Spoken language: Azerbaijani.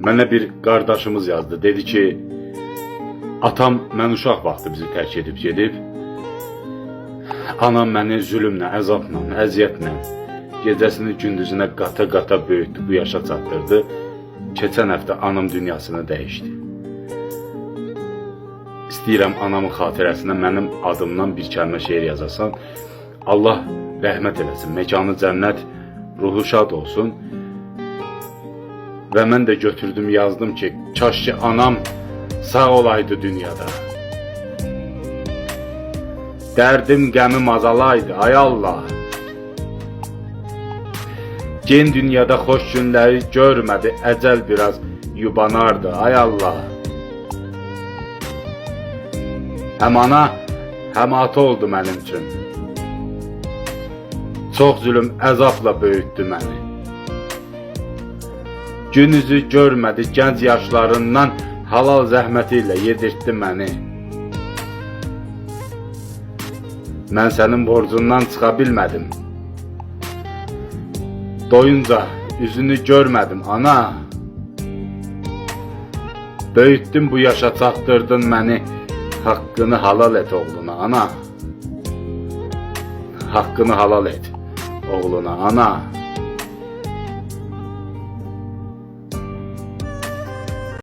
Mənə bir qardaşımız yazdı. Dedi ki, atam mən uşaq vaxtı bizi tərk edib gedib. Anam məni zülmlə, əzabla, əziyyətlə, gecəsini gündüzünə qata-qata böyütdü, bu yaşa çatdırdı. Keçən həftə anam dünyasını dəyişdi. İstəyirəm anamın xatirəsinə mənim adımdan bir kəlmə şeir yazasan. Allah rəhmət eləsin, məkanı cənnət, ruhu şad olsun. Və mən də götürdüm, yazdım ki, kaş ki anam sağ olaydı dünyada. Dərdim, qəmim azalaydı, ay Allah. Gen dünyada xoş günləri görmədi, əcəl biraz yubanardı, ay Allah. Həm ana, həm ata oldu mənim üçün. Çox zülüm, əzabla böyütdü məni. Gün üzü görmədi, gənc yaşlarından halal zəhməti ilə yedirtdi məni. Mən sənin borcundan çıxa bilmədim. Doyunca üzünü görmədim, ana. Böyütdün bu yaşa çatdırdın məni. Haqqını halal et oğluna, ana. Haqqını halal et oğluna, ana.